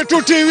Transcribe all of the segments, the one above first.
K2 TV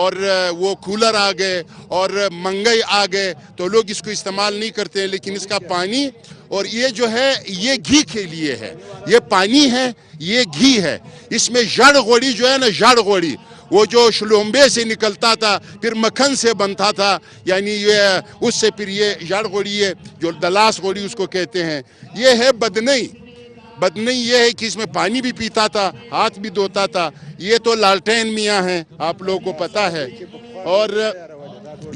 اور وہ cooler آ گئے اور مہنگائی آ گئے تو لوگ اس کو استعمال نہیں کرتے ہیں، لیکن اس کا پانی اور یہ جو ہے یہ گھی کے لیے ہے، یہ پانی ہے، یہ گھی ہے. اس میں جڑ غوڑی جو ہے نا، جڑ غوڑی وہ جو شلومبے سے نکلتا تھا پھر مکھن سے بنتا تھا، یعنی یہ اس سے پھر یہ جڑ غوڑی ہے جو دلاس غوڑی اس کو کہتے ہیں. یہ ہے بدنئی. بدنئی یہ ہے کہ اس میں پانی بھی پیتا تھا، ہاتھ بھی دھوتا تھا. یہ تو لالٹین میاں ہیں، آپ لوگوں کو پتا ہے. اور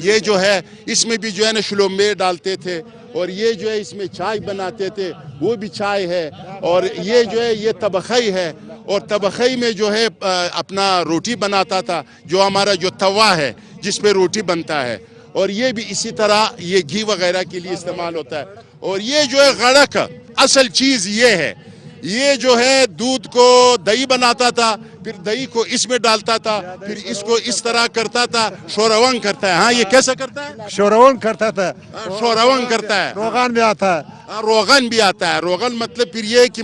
یہ جو ہے اس میں بھی جو ہے نا شلومبے ڈالتے تھے، اور یہ جو ہے اس میں چائے بناتے تھے، وہ بھی چائے ہے. اور یہ جو ہے یہ طبخی ہے، اور طبخی میں جو ہے اپنا روٹی بناتا تھا، جو ہمارا جو توا ہے جس پہ روٹی بنتا ہے. اور یہ بھی اسی طرح یہ گھی وغیرہ کے لیے استعمال ہوتا ہے. اور یہ جو ہے غڑک، اصل چیز یہ ہے، یہ جو ہے دودھ کو دہی بناتا تھا، پھر دہی کو اس میں ڈالتا تھا، پھر اس کو اس طرح کرتا تھا. شورونگ کرتا ہے. ہاں یہ کیسا کرتا ہے؟ شورون کرتا تھا. شورونگ کرتا ہے. روغان بھی آتا ہے. روغن بھی آتا ہے. روغن مطلب پھر یہ ہے کہ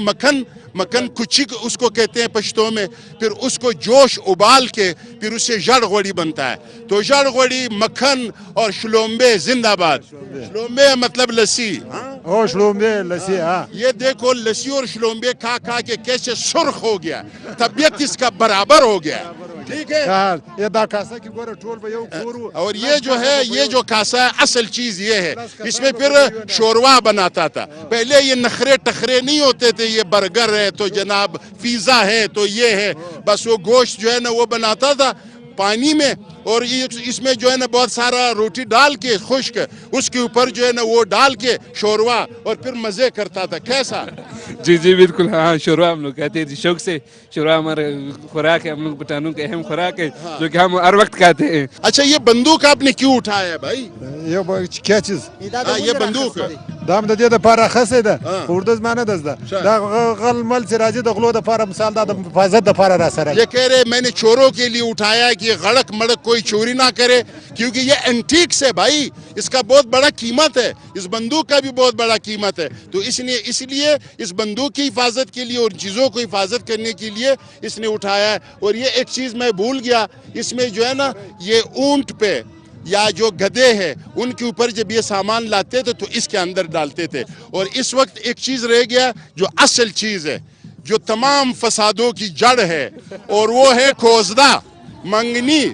مکھن کچی اس کو کہتے ہیں پشتو میں. پھر اس کو جوش ابال کے پھر اس سے جڑ غوڑی بنتا ہے. تو جڑ غوڑی، مکھن اور شلومبے زندہ باد. شلومبے مطلب لسی. او شلومبے لسی. ہاں یہ دیکھو لسی اور شلومبے کھا کھا کے کیسے سرخ ہو گیا، طبیعت اس کا برابر ہو گیا. ٹھیک ہے. یہ دا کاسا کی گورا ٹول بہ یو کورو. اور یہ جو ہے یہ جو کاسا ہے اصل چیز یہ ہے، اس میں پھر شوروا بناتا تھا. پہلے یہ نخرے ٹخرے نہیں ہوتے تھے، یہ برگر ہے تو جناب پیزا ہے تو یہ ہے، بس وہ گوشت جو ہے نا وہ بناتا تھا پانی میں، اور اس میں جو ہے نا بہت سارا روٹی ڈال کے خشک، اس کے اوپر جو ہے نا وہ ڈال کے شوروا، اور پھر مزے کرتا تھا. کیسا؟ جی جی بالکل. ہاں شوروا ہم لوگ کہتے ہیں جی شوق سے. شوروا ہمارے خوراک ہے، ہم لوگ پٹھانوں کے اہم خوراک ہے جو کہ ہم ہر وقت کھاتے ہیں. اچھا یہ بندوق آپ نے کیوں اٹھایا ہے بھائی؟ یہ کیا چیز؟ یہ بندوق دام د دې د پاره خسه ده اردو زمانه ده دا غل مل چې راځي د غلو د پاره مثال دا د حفاظت د پاره را سره. یہ کہہ رہے میں نے چوروں کے لیے اٹھایا ہے کہ یہ غڑک مڑک کوئی چوری نہ کرے، کیونکہ یہ اینٹیکس ہے بھائی، اس کا بہت بڑا قیمت ہے، اس بندوق کا بھی بہت بڑا قیمت ہے. تو اس لیے اس بندوق کی حفاظت کے لیے اور چیزوں کو حفاظت کرنے کے لیے اس نے اٹھایا ہے. اور یہ ایک چیز میں بھول گیا، اس میں جو ہے نا یہ اونٹ پہ یا جو گدھے ہیں ان کے اوپر جب یہ سامان لاتے تھے تو اس کے اندر ڈالتے تھے. اور اس وقت ایک چیز رہ گیا جو اصل چیز ہے، جو تمام فسادوں کی جڑ ہے، اور وہ ہے کھوزدہ، منگنی.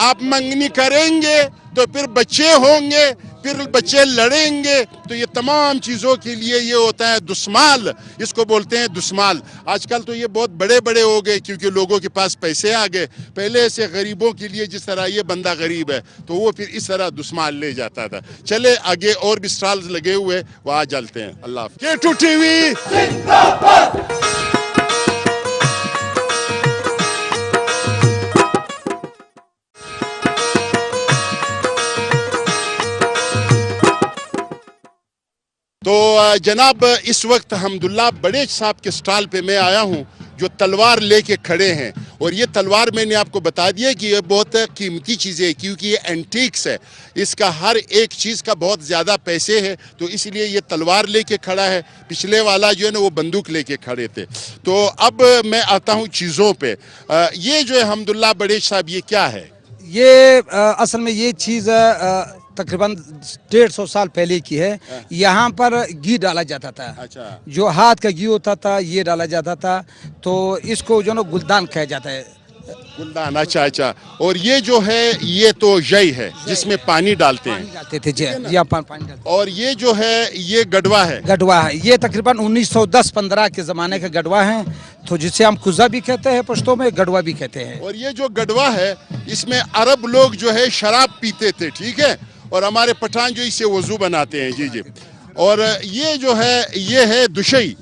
آپ منگنی کریں گے تو پھر بچے ہوں گے، پھر بچے لڑیں گے، تو یہ تمام چیزوں کے لیے یہ ہوتا ہے دسمال، اس کو بولتے ہیں دسمال. آج کل تو یہ بہت بڑے بڑے ہو گئے کیونکہ لوگوں کے پاس پیسے آ گئے. پہلے ایسے غریبوں کے لیے جس طرح یہ بندہ غریب ہے تو وہ پھر اس طرح دسمال لے جاتا تھا. چلے آگے اور بھی سٹالز لگے ہوئے وہاں جلتے ہیں. اللہ حافظ. K2 TV تو جناب اس وقت حمداللہ بڑے صاحب کے سٹال پہ میں آیا ہوں جو تلوار لے کے کھڑے ہیں. اور یہ تلوار میں نے آپ کو بتا دیا کہ یہ بہت قیمتی چیزیں ہے کیونکہ یہ اینٹیکس ہے، اس کا ہر ایک چیز کا بہت زیادہ پیسے ہے، تو اس لیے یہ تلوار لے کے کھڑا ہے. پچھلے والا جو ہے نا وہ بندوق لے کے کھڑے تھے. تو اب میں آتا ہوں چیزوں پہ. یہ جو ہے حمداللہ بڑے صاحب یہ کیا ہے؟ یہ اصل میں یہ چیز تقریباً 150 سال پہلے کی ہے. یہاں پر گھی ڈالا جاتا تھا، جو ہاتھ کا گھی ہوتا تھا یہ ڈالا جاتا تھا، تو اس کو جو نا گلدان کہا جاتا ہے. گلدان. اچھا. اور یہ جو ہے یہ تو جئی ہے جس میں پانی ڈالتے ہیں. ڈالتے تھے جی پانی ڈالتے. اور یہ جو ہے یہ گڑوا ہے. گڑوا ہے. یہ تقریباً 1910-15 کے زمانے کا گڑوا ہے، تو جسے ہم کزا بھی کہتے ہیں پشتوں میں، گڑوا بھی کہتے ہیں. اور یہ جو گڑوا ہے اس میں عرب لوگ جو ہے شراب پیتے تھے، ٹھیک ہے، اور ہمارے پٹھان جو اسے وضو بناتے ہیں. جی. اور یہ جو ہے یہ ہے دشئی.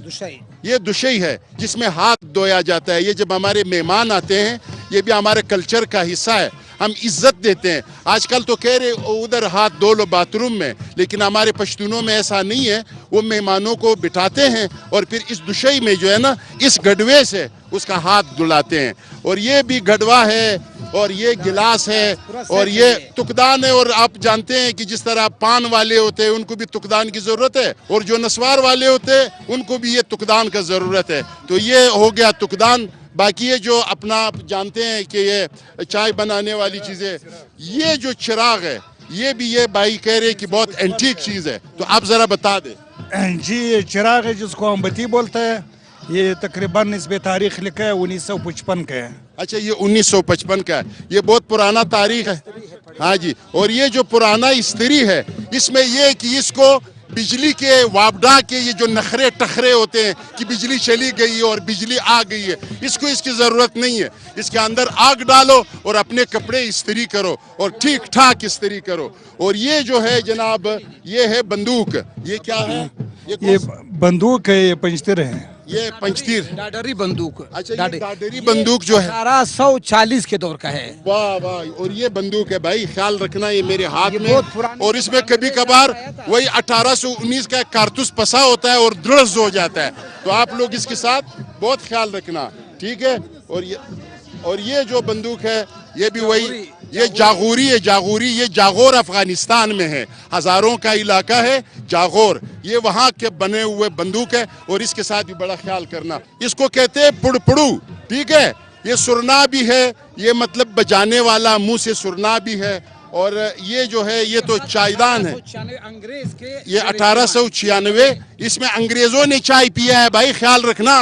یہ دشئی ہے جس میں ہاتھ دھویا جاتا ہے. یہ جب ہمارے مہمان آتے ہیں یہ بھی ہمارے کلچر کا حصہ ہے، ہم عزت دیتے ہیں. آج کل تو کہہ رہے ادھر ہاتھ دھو لو باتھ روم میں، لیکن ہمارے پشتونوں میں ایسا نہیں ہے. وہ مہمانوں کو بٹھاتے ہیں اور پھر اس دشئی میں جو ہے نا اس گڑوے سے اس کا ہاتھ دھلاتے ہیں. اور یہ بھی گڑوا ہے، اور یہ گلاس ہے، اور یہ تکدان ہے. اور آپ جانتے ہیں کہ جس طرح پان والے ہوتے ہیں ان کو بھی تکدان کی ضرورت ہے، اور جو نسوار والے ہوتے ہیں ان کو بھی یہ تکدان کا ضرورت ہے. تو یہ ہو گیا تکدان. باقی یہ جو اپنا آپ جانتے ہیں کہ یہ چائے بنانے والی چیزیں، یہ جو چراغ ہے یہ بھی یہ بھائی کہہ رہے کہ بہت اینٹیک چیز ہے، تو آپ ذرا بتا دیں۔ جی یہ چراغ ہے جس کو ہم بتی بولتے ہیں، یہ تقریباً اس پہ تاریخ لکھا ہے 1955 کا ہے۔ اچھا یہ 1955 کا ہے، یہ بہت پرانا تاریخ ہے۔ ہاں جی، اور یہ جو پرانا استری ہے اس میں یہ کہ اس کو بجلی کے وابڈا کے یہ جو نخرے ٹخرے ہوتے ہیں کہ بجلی چلی گئی ہے اور بجلی آ گئی ہے، اس کو اس کی ضرورت نہیں ہے۔ اس کے اندر آگ ڈالو اور اپنے کپڑے استری کرو اور ٹھیک ٹھاک استری کرو۔ اور یہ جو ہے جناب یہ ہے بندوق، یہ کیا ہے؟ یہ بندوق ہے، یہ پنجتر ہے، یہ پنجتیر۔ ڈاڈری بندوق، اچھا یہ ڈاڈری بندوق جو ہے 1840 کے دور کا ہے۔ واہ واہ، اور یہ بندوق ہے بھائی، خیال رکھنا یہ میرے ہاتھ میں، اور اس میں کبھی کبھار وہی 1819 کا کارتوس پسا ہوتا ہے اور درز ہو جاتا ہے، تو آپ لوگ اس کے ساتھ بہت خیال رکھنا، ٹھیک ہے۔ اور یہ جو بندوق ہے یہ بھی وہی، یہ جاغوری ہے، جاغوری، یہ جاغور افغانستان میں ہے، ہزاروں کا علاقہ ہے جاغور، یہ وہاں کے بنے ہوئے بندوق ہے، اور اس کے ساتھ بھی بڑا خیال کرنا۔ اس کو کہتے ہیں پڑپڑو، ٹھیک ہے، یہ سرنا بھی ہے، یہ مطلب بجانے والا، منہ سے سرنا بھی ہے، اور یہ جو ہے یہ تو چائدان ہے، یہ 1896، اس میں انگریزوں نے چائے پیا ہے بھائی، خیال رکھنا،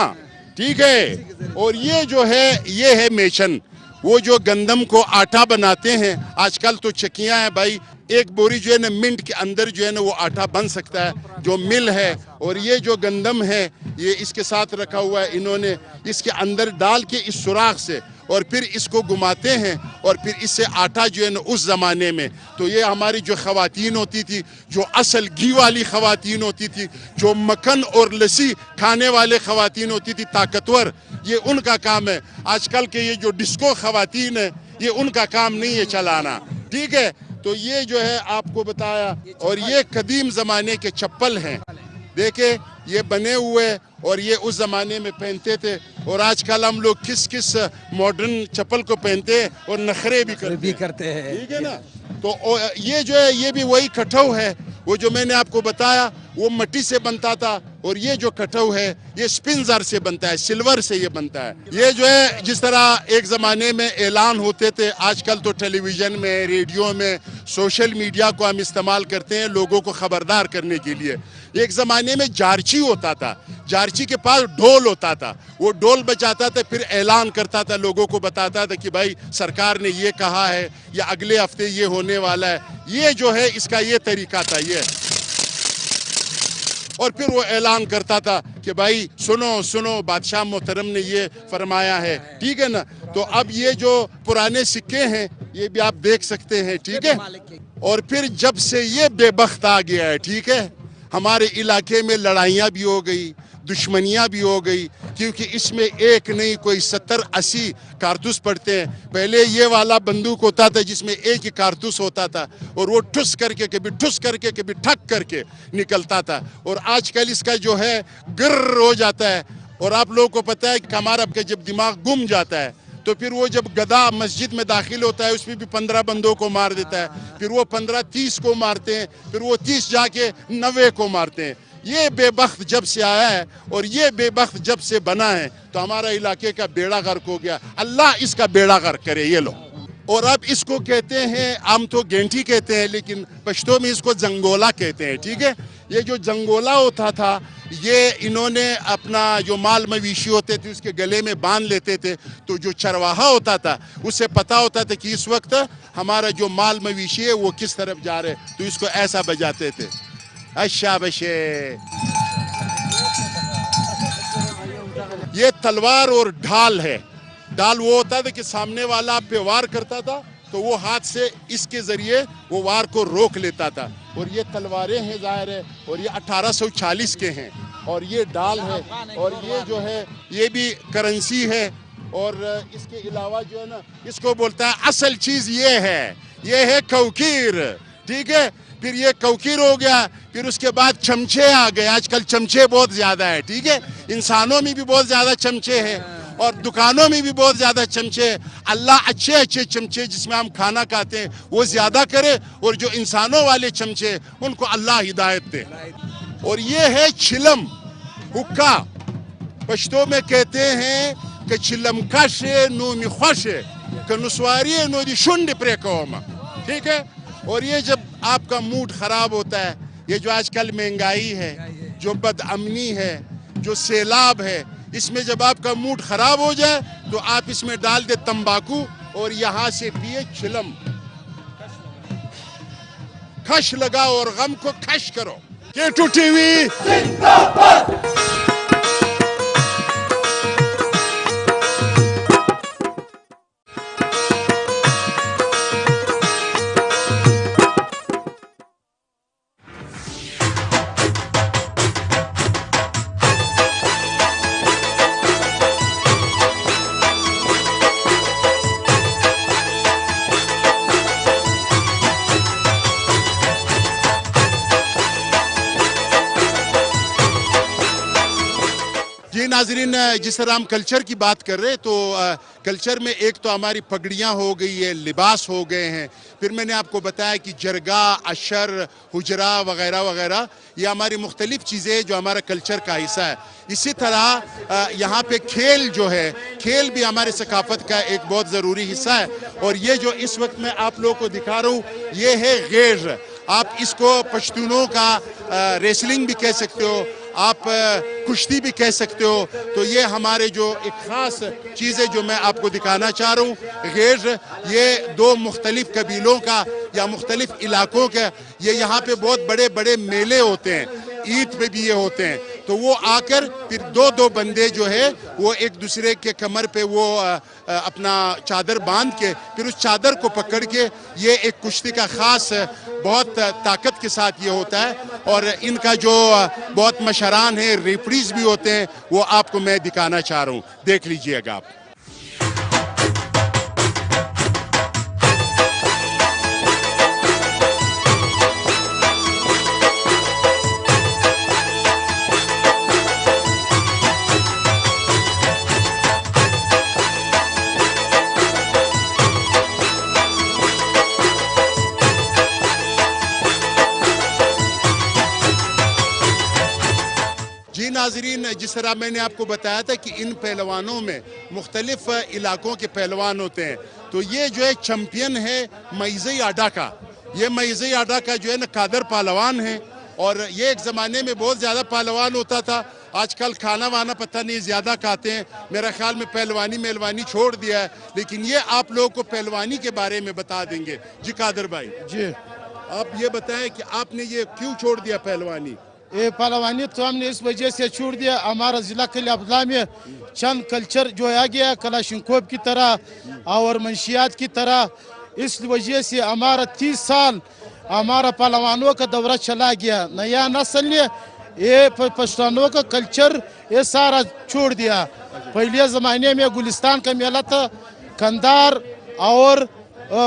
ٹھیک ہے۔ اور یہ جو ہے یہ ہے میچن، وہ جو گندم کو آٹا بناتے ہیں، آج کل تو چکیاں ہیں بھائی، ایک بوری جو ہے نا منٹ کے اندر جو ہے نا وہ آٹا بن سکتا ہے، جو مل ہے۔ اور یہ جو گندم ہے یہ اس کے ساتھ رکھا ہوا ہے، انہوں نے اس کے اندر ڈال کے اس سوراخ سے، اور پھر اس کو گھماتے ہیں، اور پھر اس سے آٹا جو ہے نا اس زمانے میں تو یہ ہماری جو خواتین ہوتی تھی، جو اصل گھی والی خواتین ہوتی تھی، جو مکھن اور لسی کھانے والے خواتین ہوتی تھی طاقتور، یہ ان کا کام ہے۔ آج کل کے یہ جو ڈسکو خواتین ہیں یہ ان کا کام نہیں ہے چلانا، ٹھیک ہے۔ تو یہ جو ہے آپ کو بتایا، اور یہ قدیم زمانے کے چپل ہیں، دیکھیں یہ بنے ہوئے، اور یہ اس زمانے میں پہنتے تھے، اور آج کل ہم لوگ کس ماڈرن چپل کو پہنتے ہیں اور نخرے بھی کرتے ہیں، ٹھیک ہے نا۔ تو یہ جو ہے یہ بھی وہی کٹھو ہے، وہ جو میں نے آپ کو بتایا وہ مٹی سے بنتا تھا، اور یہ جو کٹھو ہے یہ سپنزر سے بنتا ہے، سلور سے یہ بنتا ہے۔ یہ جو ہے جس طرح ایک زمانے میں اعلان ہوتے تھے، آج کل تو ٹیلی ویژن میں، ریڈیو میں، سوشل میڈیا کو ہم استعمال کرتے ہیں لوگوں کو خبردار کرنے کے لیے۔ ایک زمانے میں جارچی ہوتا تھا، جارچی کے پاس ڈھول ہوتا تھا، وہ ڈھول بجاتا تھا، پھر اعلان کرتا تھا، لوگوں کو بتاتا تھا کہ بھائی سرکار نے یہ کہا ہے یا اگلے ہفتے یہ ہونے والا ہے۔ یہ جو ہے اس کا یہ طریقہ تھا، یہ، اور پھر وہ اعلان کرتا تھا کہ بھائی سنو سنو بادشاہ محترم نے یہ فرمایا ہے، ٹھیک ہے نا۔ تو اب یہ جو پرانے سکے ہیں یہ بھی آپ دیکھ سکتے ہیں، ٹھیک ہے۔ اور پھر جب سے یہ بے بخت آ گیا ہے، ٹھیک ہے، ہمارے علاقے میں لڑائیاں بھی ہو گئی، دشمنیاں بھی ہو گئی، کیونکہ اس میں ایک نہیں کوئی 70-80 کارتوس پڑتے ہیں۔ پہلے یہ والا بندوق ہوتا تھا جس میں ایک ہی کارتوس ہوتا تھا، اور وہ ٹھس کر کے کبھی ٹھس کر کے کبھی ٹھک کر کے نکلتا تھا، اور آج کل اس کا جو ہے گر ہو جاتا ہے۔ اور آپ لوگوں کو پتہ ہے کہ ہمارا جب دماغ گم جاتا ہے تو پھر وہ جب گدھا مسجد میں داخل ہوتا ہے اس میں بھی 15 بندوں کو مار دیتا ہے، پھر وہ 15 30 کو مارتے ہیں، پھر وہ 30 جا کے 90 کو مارتے ہیں۔ یہ بے بخت جب سے آیا ہے اور یہ بے بخت جب سے بنا ہے تو ہمارا علاقے کا بیڑا غرق ہو گیا، اللہ اس کا بیڑا غرق کرے۔ یہ لو، اور اب اس کو کہتے ہیں، ہم تو گینٹی کہتے ہیں لیکن پشتو میں اس کو زنگولا کہتے ہیں، ٹھیک ہے۔ یہ جو زنگولا ہوتا تھا یہ انہوں نے اپنا جو مال مویشی ہوتے تھے اس کے گلے میں باندھ لیتے تھے، تو جو چرواہا ہوتا تھا اسے پتا ہوتا تھا کہ اس وقت ہمارا جو مال مویشی ہے وہ کس طرف جا رہے، تو اس کو ایسا بجاتے تھے، اچھا بشے۔ یہ تلوار اور ڈھال ہے، ڈھال وہ ہوتا تھا کہ سامنے والا آپ پہ وار کرتا تھا تو وہ ہاتھ سے اس کے ذریعے وہ وار کو روک لیتا تھا، اور یہ تلواریں ہیں ظاہر ہے، اور یہ 1840 کے ہیں، اور یہ ڈال ہے، اور یہ جو ہے یہ بھی کرنسی ہے، اور اس کے علاوہ جو ہے نا اس کو بولتا ہے اصل چیز یہ ہے کوکیر، ٹھیک ہے۔ پھر یہ کوکیر ہو گیا، پھر اس کے بعد چمچے آ گئے، آج کل چمچے بہت زیادہ ہے، ٹھیک ہے، انسانوں میں بھی بہت زیادہ چمچے ہیں اور دکانوں میں بھی بہت زیادہ چمچے۔ اللہ اچھے چمچے جس میں ہم کھانا کھاتے ہیں وہ زیادہ کرے، اور جو انسانوں والے چمچے ان کو اللہ ہدایت دے۔ اور یہ ہے چلم، حکا، پشتو میں کہتے ہیں که چلم کشه نو می خوشه که نسواری نو دی شنڈ پرے کوما. ٹھیک ہے. اور یہ جب آپ کا موڈ خراب ہوتا ہے, یہ جو آج کل مہنگائی ہے, جو بد امنی ہے, جو سیلاب ہے, اس میں جب آپ کا موڈ خراب ہو جائے تو آپ اس میں ڈال دے تمباکو اور یہاں سے پیے چلم. کھش لگاؤ اور غم کو کھش کرو. K2 TV ناظرین, جس طرح ہم کلچر کی بات کر رہے تو کلچر میں ایک تو ہماری پگڑیاں ہو گئی ہے, لباس ہو گئے ہیں, پھر میں نے آپ کو بتایا کہ جرگا, اشر, حجرا وغیرہ وغیرہ, یہ ہماری مختلف چیزیں جو ہمارا کلچر کا حصہ ہے. اسی طرح یہاں پہ کھیل جو ہے, کھیل بھی ہمارے ثقافت کا ایک بہت ضروری حصہ ہے. اور یہ جو اس وقت میں آپ لوگوں کو دکھا رہا ہوں یہ ہے غیر. آپ اس کو پشتونوں کا ریسلنگ بھی کہہ سکتے ہو, آپ کشتی بھی کہہ سکتے ہو. تو یہ ہمارے جو ایک خاص چیز ہے جو میں آپ کو دکھانا چاہ رہا ہوں. غیر یہ دو مختلف قبیلوں کا یا مختلف علاقوں کا, یہ یہاں پہ بہت بڑے بڑے میلے ہوتے ہیں, عید پہ بھی یہ ہوتے ہیں. تو وہ آ کر پھر دو بندے جو ہے وہ ایک دوسرے کے کمر پہ وہ اپنا چادر باندھ کے پھر اس چادر کو پکڑ کے یہ ایک کشتی کا خاص بہت طاقت کے ساتھ یہ ہوتا ہے. اور ان کا جو بہت مشران ہیں, ریفریز بھی ہوتے ہیں, وہ آپ کو میں دکھانا چاہ رہا ہوں. دیکھ لیجئے گا آپ. ناظرین, جس طرح میں نے آپ کو بتایا تھا کہ ان پہلوانوں میں مختلف علاقوں کے پہلوان ہوتے ہیں. تو یہ جو ہے چمپئن ہے میزئی اڈا کا. یہ میزئی اڈا کا جو ہے نا قادر پہلوان ہے. اور یہ ایک زمانے میں بہت زیادہ پہلوان ہوتا تھا. آج کل کھانا وانا پتہ نہیں زیادہ کھاتے ہیں, میرا خیال میں پہلوانی میلوانی چھوڑ دیا ہے. لیکن یہ آپ لوگوں کو پہلوانی کے بارے میں بتا دیں گے. جی قادر بھائی, جی آپ یہ بتائیں کہ آپ نے یہ کیوں چھوڑ دیا پہلوانی؟ یہ پہلوانی تو ہم نے اس وجہ سے چھوڑ دیا, ہمارا ضلع قلعہ عبداللہ میں چند کلچر جو آ گیا کلاشنکوف کی طرح اور منشیات کی طرح. اس وجہ سے ہمارا 30 سال ہمارا پہلوانوں کا دورہ چلا گیا. نیا نسل نے یہ پشتونوں کا کلچر یہ سارا چھوڑ دیا. پہلے زمانے میں گلستان کا میلہ تھا, کندار اور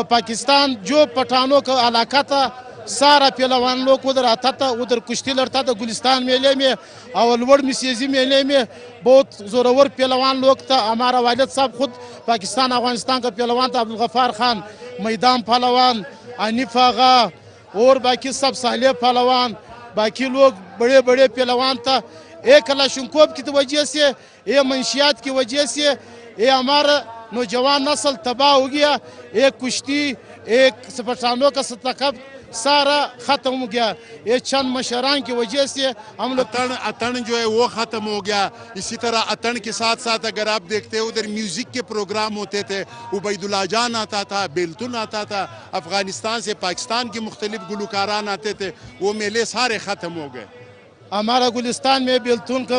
پاکستان جو پٹھانوں کا علاقہ تھا, سارا پہلوان لوگ ادھر آتا تھا, ادھر کشتی لڑتا تھا گلستان میلے میں. اور لوڑ مسیزی میلے میں بہت زورور پہلوان لوگ تھا. ہمارا والد صاحب خود پاکستان افغانستان کا پہلوان تھا, عبدالغفار خان, میدان پہلوان, انیف آغا اور باقی سب صالح پہلوان, باقی لوگ بڑے بڑے پہلوان تھا. ایک کلاشنکوف کی وجہ سے, یہ منشیات کی وجہ سے یہ ہمارا نوجوان نسل تباہ ہو گیا. ایک کشتی, ایک پٹھانوں کا ثقافت سارا ختم ہو گیا. یہ چند مشران کی وجہ سے ہم لوگ اتن جو ہے وہ ختم ہو گیا. اسی طرح اتن کے ساتھ ساتھ اگر آپ دیکھتے ہیں ادھر میوزک کے پروگرام ہوتے تھے. عبید اللہ جان آتا تھا, بیلتون آتا تھا, افغانستان سے پاکستان کے مختلف گلوکاران آتے تھے. وہ میلے سارے ختم ہو گئے. ہمارا گلستان میں بیلتون کا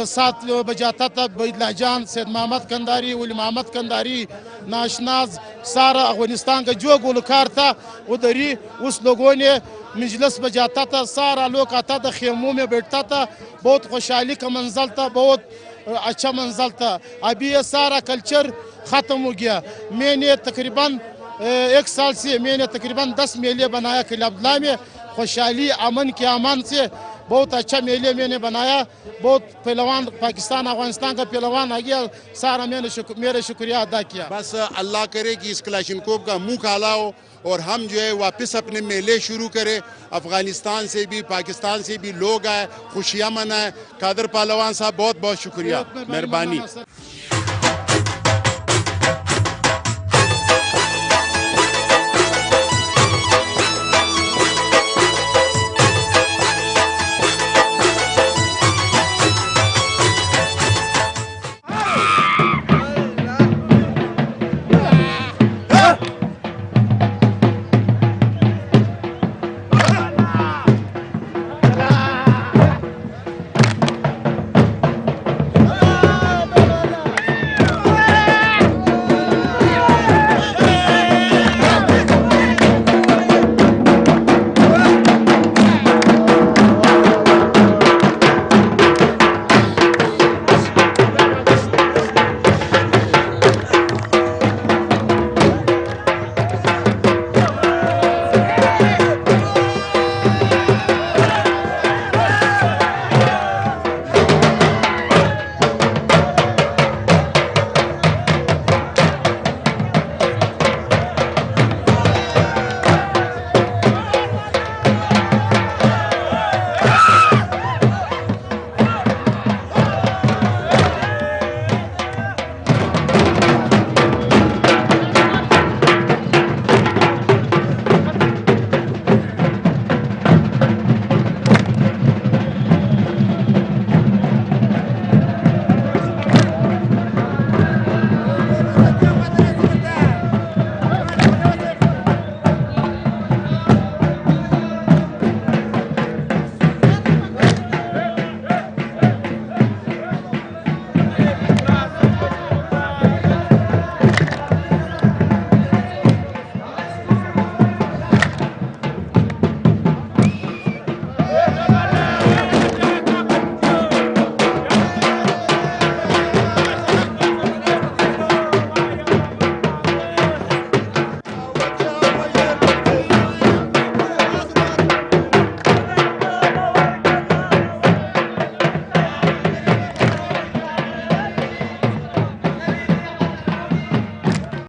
ساتھ بجاتا تھا عبید اللہ جان, سید محمد کنداری, ولی محمد کنداری, ناشناز, سارا افغانستان کا جو گلوکار تھا ادھر ہی اس لوگوں نے مجلس بجاتا تھا. سارا لوگ آتا تھا, خیموں میں بیٹھتا تھا. بہت خوشحالی کا منظر تھا, بہت اچھا منظر تھا. ابھی یہ سارا کلچر ختم ہو گیا. میں نے تقریباً 1 سال سے میں نے تقریباً 10 میلے بنایا قلعہ عبداللہ میں. خوشحالی امن کے امان سے بہت اچھا میلے میں نے بنایا. بہت پہلوان پاکستان افغانستان کا پہلوان آ گیا. سارا میں نے میرا شکریہ ادا کیا. بس اللہ کرے کہ اس کلاشنکوف کا منہ کالا ہو اور ہم جو ہے واپس اپنے میلے شروع کریں. افغانستان سے بھی پاکستان سے بھی لوگ آئے, خوشیاں منائیں. قادر پہلوان صاحب بہت بہت شکریہ, مہربانی.